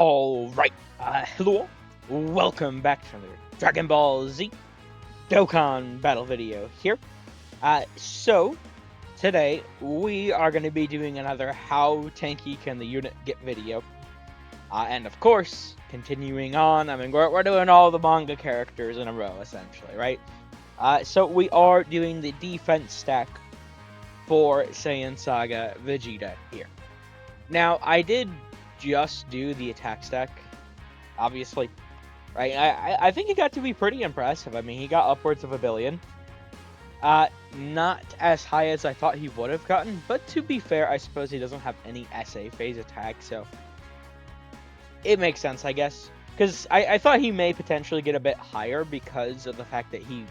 Alright, hello, welcome back to another Dragon Ball Z Dokkan battle video here. So, today we are going to be doing another How Tanky Can the Unit Get video. And of course, continuing on, I mean, we're doing all the manga characters in a row, essentially, right? So we are doing the defense stack for Saiyan Saga Vegeta here. Now, I did just do the attack stack, obviously, right? I think it got to be pretty impressive. I mean, he got upwards of 1 billion. Not as high as I thought he would have gotten, but to be fair, I suppose he doesn't have any SA phase attack, so it makes sense, I guess. Because I thought he may potentially get a bit higher because of the fact that he,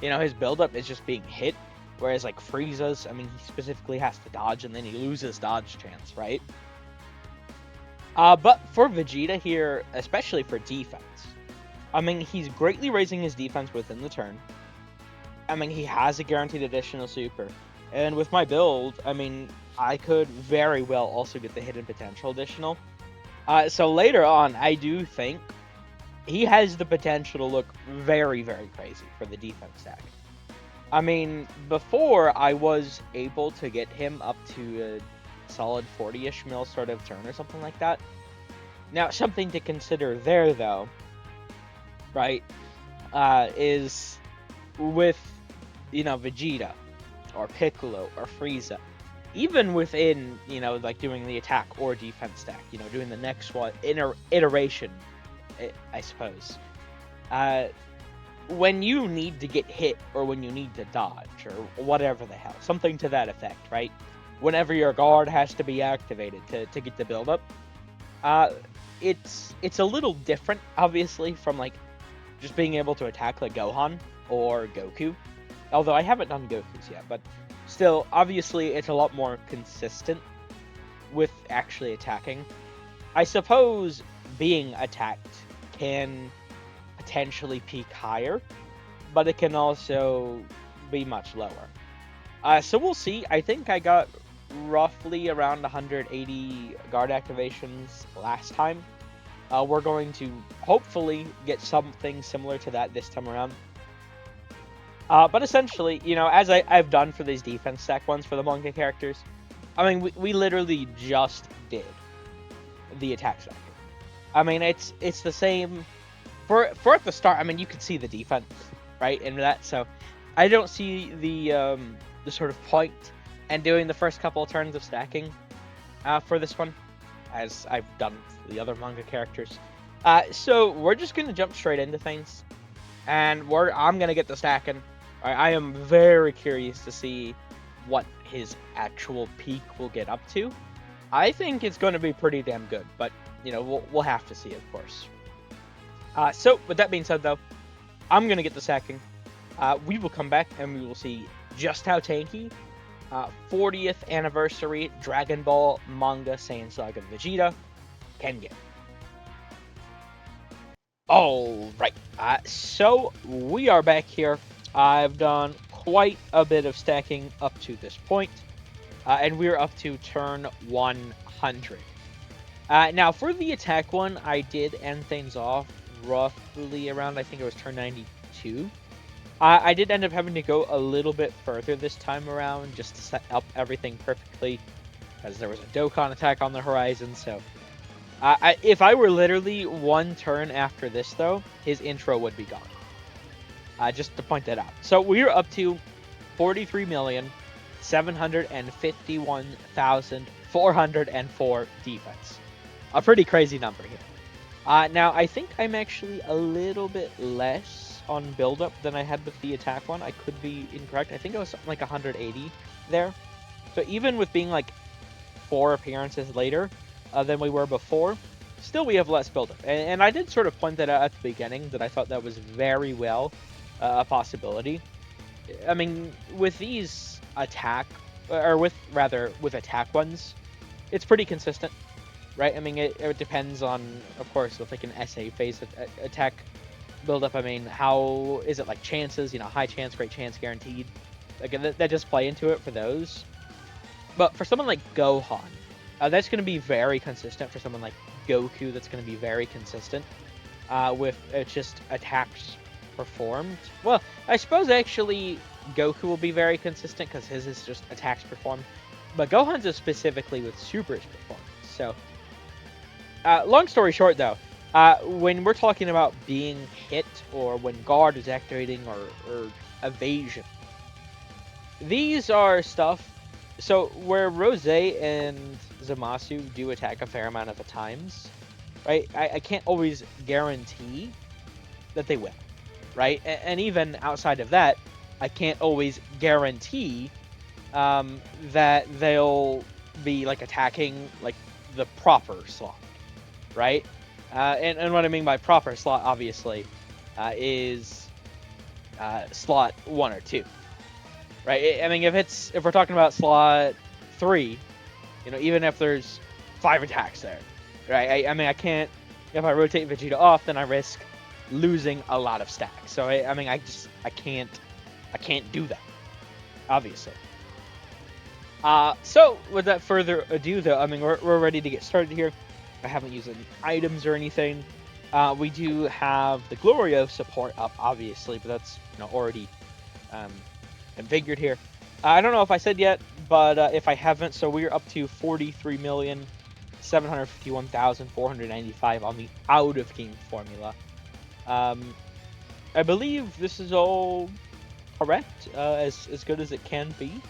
his buildup is just being hit, whereas like Frieza's, I mean, he specifically has to dodge and then he loses dodge chance, right? But for Vegeta here, especially for defense, I mean, he's greatly raising his defense within the turn. I mean, he has a guaranteed additional super. And with my build, I mean, I could very well also get the hidden potential additional. So later on, I do think he has the potential to look very, very crazy for the defense stack. I mean, before I was able to get him up to solid 40-ish mil sort of turn or something like that. Now, something to consider there, though, right, is with, Vegeta, or Piccolo, or Frieza, even within, like doing the attack or defense stack, doing the next one, iteration, I suppose, when you need to get hit, or when you need to dodge, or whatever the hell, something to that effect, right? Whenever your guard has to be activated to get the build-up, it's a little different, obviously, from, like, just being able to attack, like, Gohan or Goku. Although I haven't done Goku's yet, but still, obviously, it's a lot more consistent with actually attacking. I suppose being attacked can potentially peak higher, but it can also be much lower. So we'll see. I think I got roughly around 180 guard activations last time. We're going to hopefully get something similar to that this time around. But essentially, as I've done for these defense stack ones for the manga characters, I mean, we literally just did the attack stack. I mean, it's the same for at the start. I mean, you could see the defense, right, in that, so I don't see the sort of point and doing the first couple of turns of stacking for this one, as I've done for the other manga characters. So we're just going to jump straight into things, and I'm going to get the stacking. I am very curious to see what his actual peak will get up to. I think it's going to be pretty damn good, but, we'll have to see, of course. So, with that being said, though, I'm going to get the stacking. We will come back, and we will see just how tanky 40th anniversary Dragon Ball manga Saiyan Saga Vegeta can get. Alright, so we are back here. I've done quite a bit of stacking up to this point, and we're up to turn 100. Now, for the attack one, I did end things off roughly around, I think it was turn 92. I did end up having to go a little bit further this time around just to set up everything perfectly, because there was a Dokkan attack on the horizon, so if I were literally one turn after this, though, his intro would be gone. Just to point that out. So we're up to 43,751,404 defense. A pretty crazy number here. Now, I think I'm actually a little bit less on build-up than I had with the attack one. I could be incorrect. I think it was something like 180 there. So even with being like 4 appearances later than we were before, still we have less build-up. And I did sort of point that out at the beginning, that I thought that was very well a possibility. I mean, with these attack ones, it's pretty consistent, right? I mean, it depends on, of course, with like an SA phase attack build-up. I mean, how is it, like, chances, high chance, great chance, guaranteed, like that just play into it for those. But for someone like Gohan, that's going to be very consistent for someone like Goku that's going to be very consistent with just attacks performed. Well, I suppose actually Goku will be very consistent because his is just attacks performed. But Gohan's is specifically with supers performance. So, long story short though, when we're talking about being hit or when guard is activating or evasion, these are stuff. So where Rose and Zamasu do attack a fair amount of the times, right? I can't always guarantee that they will, right? And even outside of that, I can't always guarantee that they'll be like attacking like the proper slot, right? And what I mean by proper slot, obviously, is slot 1 or 2, right? I mean, if we're talking about slot 3, even if there's 5 attacks there, right? I mean, I can't. If I rotate Vegeta off, then I risk losing a lot of stacks. So I mean, I can't do that, obviously. So without further ado, though, I mean, we're ready to get started here. I haven't used any items or anything. We do have the Glorio support up, obviously, but that's already configured here. I don't know if I said yet, but if I haven't, so we're up to 43,751,495 on the out-of-game formula. I believe this is all correct, as good as it can be.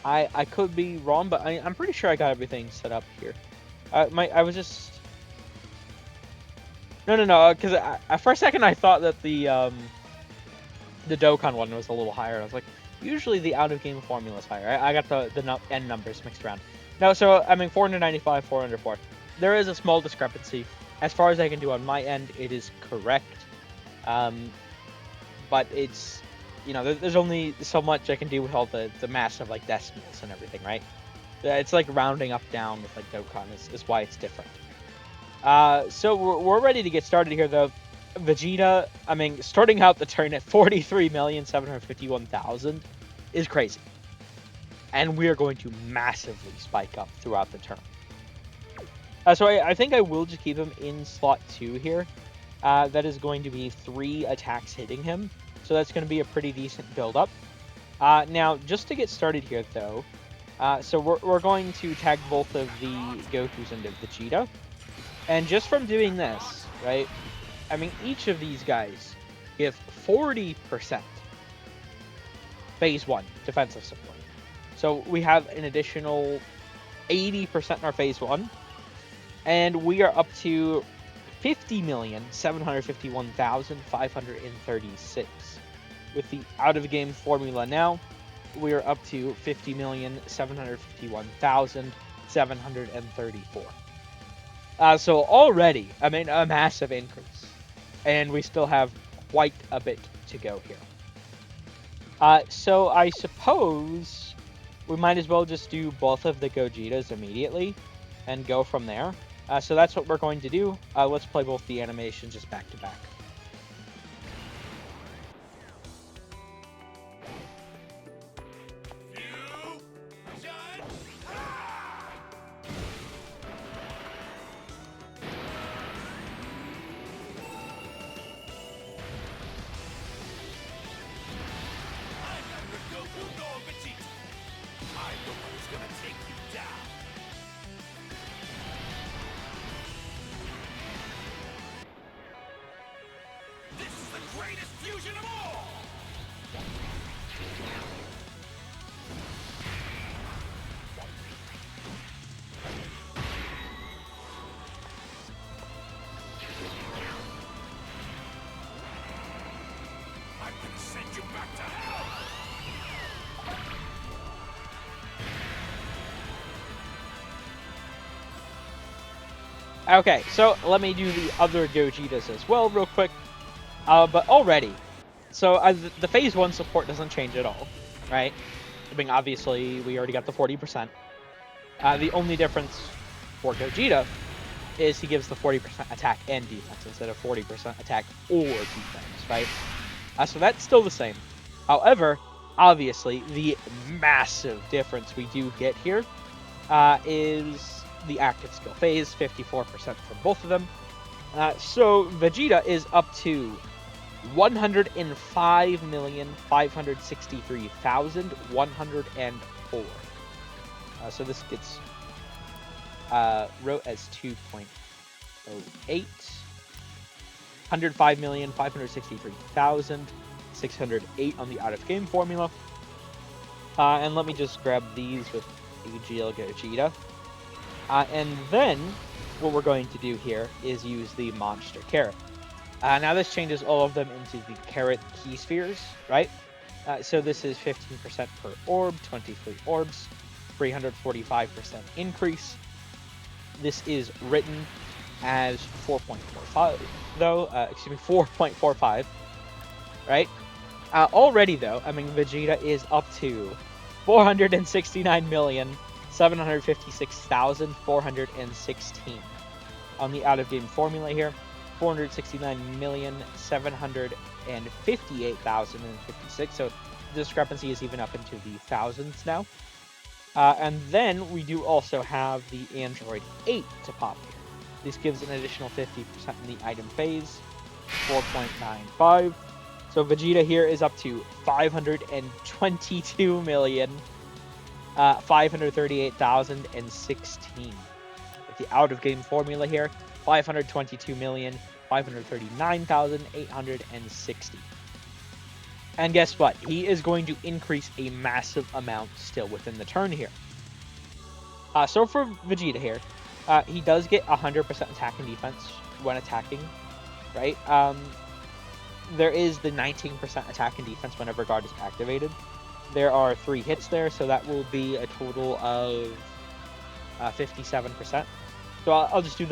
I could be wrong, but I'm pretty sure I got everything set up here. I was just... No, because for a second I thought that the Dokkan one was a little higher. I was like, usually the out-of-game formula is higher. I got the end numbers mixed around. No, so, I mean, 495, 404. There is a small discrepancy. As far as I can do on my end, it is correct. But it's... there's only so much I can do with all the massive, like, decimals and everything, right? It's like rounding up down with, like, Dokkan is why it's different. So we're ready to get started here, though. Vegeta, I mean, starting out the turn at 43,751,000 is crazy. And we are going to massively spike up throughout the turn. So I think I will just keep him in slot 2 here. That is going to be 3 attacks hitting him. So that's going to be a pretty decent build-up. Now, just to get started here, though, so we're going to tag both of the Gokus into Vegeta. And just from doing this, right, I mean, each of these guys give 40% Phase 1 defensive support. So we have an additional 80% in our Phase 1. And we are up to 50,751,536. With the out-of-game formula now, we are up to 50,751,734. So already, I mean, a massive increase. And we still have quite a bit to go here. So I suppose we might as well just do both of the Gogetas immediately and go from there. So that's what we're going to do. Let's play both the animations just back to back. Okay, so let me do the other Gogetas as well real quick. But already, so the Phase 1 support doesn't change at all, right? I mean, obviously, we already got the 40%. The only difference for Gogeta is he gives the 40% attack and defense instead of 40% attack or defense, right? So that's still the same. However, obviously, the massive difference we do get here is the active skill phase, 54% for both of them. So Vegeta is up to 105,563,104. So this gets wrote as 2.08. 105,563,608 on the out-of-game formula. And let me just grab these with AGL Gogeta. And then what we're going to do here is use the Monster Carrot. Now this changes all of them into the Carrot Key Spheres, right? So this is 15% per orb, 23 orbs, 345% increase. This is written as 4.45, though, 4.45, right? Already, though, I mean, Vegeta is up to 469,756,416 on the out-of-game formula here. 469,758,056, so the discrepancy is even up into the thousands now. And then we do also have the Android 8 to pop here. This gives an additional 50% in the item phase, 4.95. So Vegeta here is up to 522,538,016. With the out-of-game formula here, 522,539,860. And guess what? He is going to increase a massive amount still within the turn here. So for Vegeta here, he does get 100% attack and defense when attacking, right? There is the 19% attack and defense whenever guard is activated. There are 3 hits there, so that will be a total of 57%. So I'll just do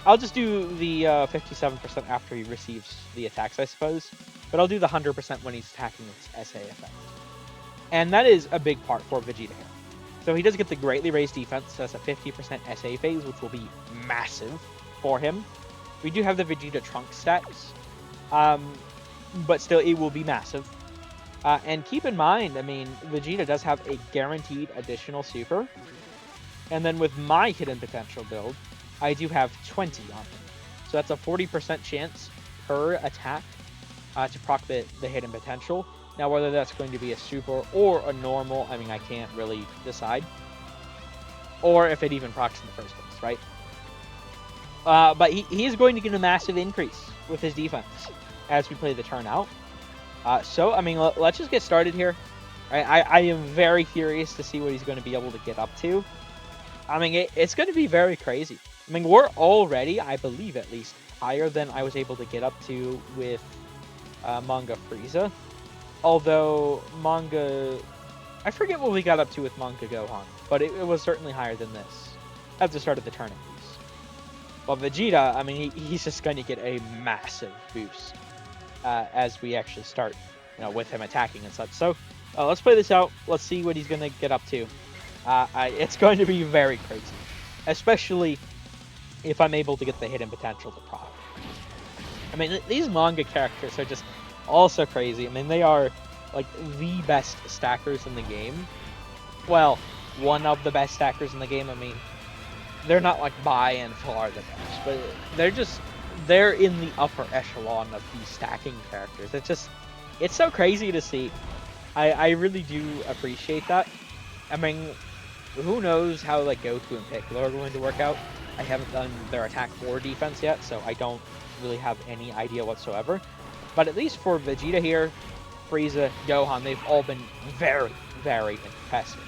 I'll just do the 57% after he receives the attacks, I suppose. But I'll do the 100% when he's attacking its SA effect. And that is a big part for Vegeta here. So he does get the greatly raised defense, so that's a 50% SA phase, which will be massive for him. We do have the Vegeta Trunks stacks, but still it will be massive. And keep in mind, I mean, Vegeta does have a guaranteed additional super. And then with my hidden potential build, I do have 20 on him. So that's a 40% chance per attack to proc the hidden potential. Now, whether that's going to be a super or a normal, I mean, I can't really decide. Or if it even procs in the first place, right? But he is going to get a massive increase with his defense as we play the turn out. So, I mean, let's just get started here. I am very curious to see what he's going to be able to get up to. I mean, it's going to be very crazy. I mean, we're already, I believe at least, higher than I was able to get up to with Manga Frieza. Although, I forget what we got up to with Manga Gohan, but it was certainly higher than this at the start of the turn at least. But Vegeta, I mean, he's just going to get a massive boost as we actually start, with him attacking and such. So, let's play this out. Let's see what he's going to get up to. It's going to be very crazy, especially if I'm able to get the hidden potential to proc. I mean, these manga characters are just also crazy. I mean, they are like the best stackers in the game. Well, one of the best stackers in the game. I mean, they're not like by and far the best, but they're in the upper echelon of these stacking characters. It's so crazy to see. I really do appreciate that. I mean, who knows how like Goku and Piccolo are going to work out. I haven't done their attack or defense yet, so I don't really have any idea whatsoever. But at least for Vegeta here, Frieza, Gohan, they've all been very, very impressive.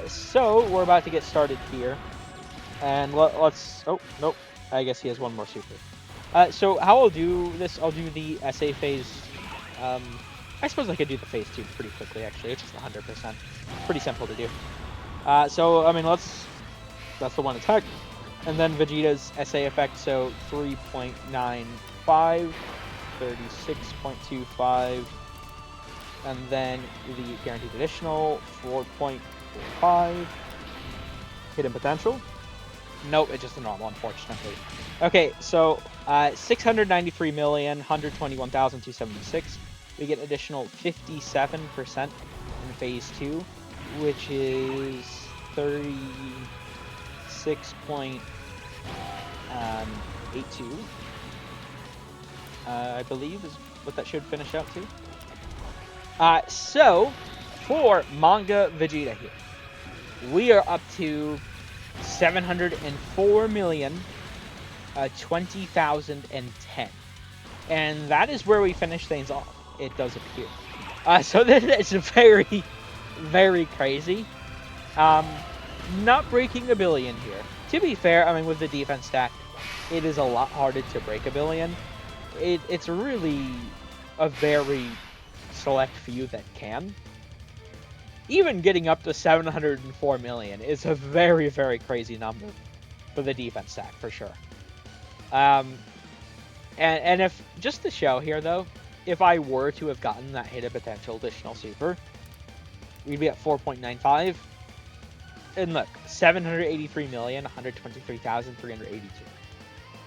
So we're about to get started here. And let's... Oh, nope. I guess he has one more super. So how I'll do this, I'll do the SA phase. I suppose I could do the phase 2 pretty quickly, actually. It's just 100%. Pretty simple to do. So, I mean, that's the one attack. And then Vegeta's SA effect, so 3.95, 36.25, and then the guaranteed additional, 4.45. Hidden potential. Nope, it's just a normal, unfortunately. Okay, so 693,121,276. We get additional 57% in phase 2, which is 36.82, I believe is what that should finish out to. So, for Manga Vegeta here, we are up to 704,020,010. And that is where we finish things off, it does appear. So this is very, very crazy. Not breaking a billion here. To be fair, I mean, with the defense stack, it is a lot harder to break a billion. It's really a very select few that can. Even getting up to 704 million is a very, very crazy number for the defense stack, for sure. And if, just to show here, though, if I were to have gotten that hit of potential additional super, we'd be at 4.95. And look, 783,123,382.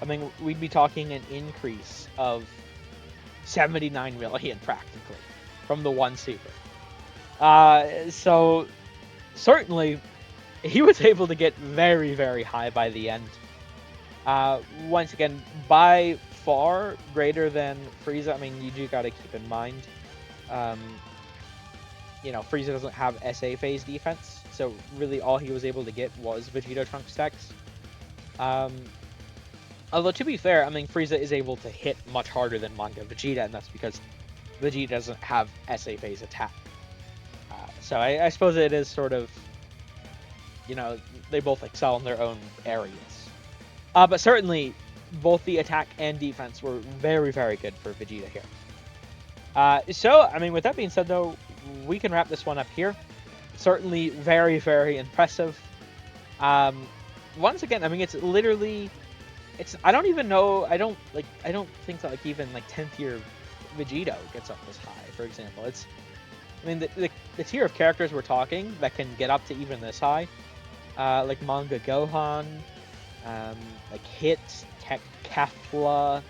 I mean, we'd be talking an increase of 79 million, practically, from the one super. So, certainly, he was able to get very, very high by the end. Once again, by far greater than Frieza. I mean, you do gotta keep in mind, you know, Frieza doesn't have SA phase defense, so really all he was able to get was Vegeta Trunks stacks. Although, to be fair, I mean, Frieza is able to hit much harder than Manga Vegeta, and that's because Vegeta doesn't have SA phase attack. So I suppose it is sort of, you know, they both excel in their own areas. But certainly, both the attack and defense were very, very good for Vegeta here. So, I mean, with that being said, though, we can wrap this one up here. Certainly very, very impressive. Once again, I mean, it's literally, I don't even know, I don't think that, like, even, like, 10th tier Vegito gets up this high, for example. I mean, the tier of characters we're talking that can get up to even this high, like Manga Gohan, like Hit, Tech Kefla,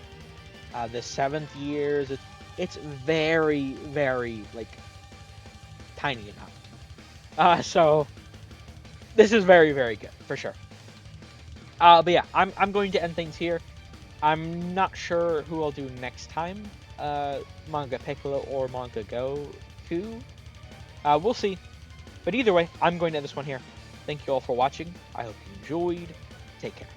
the 7th years, it's very, very, like, tiny enough. So this is very, very good, for sure. But yeah, I'm going to end things here. I'm not sure who I'll do next time, Manga Piccolo or Manga Goku. We'll see. But either way, I'm going to end this one here. Thank you all for watching. I hope you enjoyed. Take care.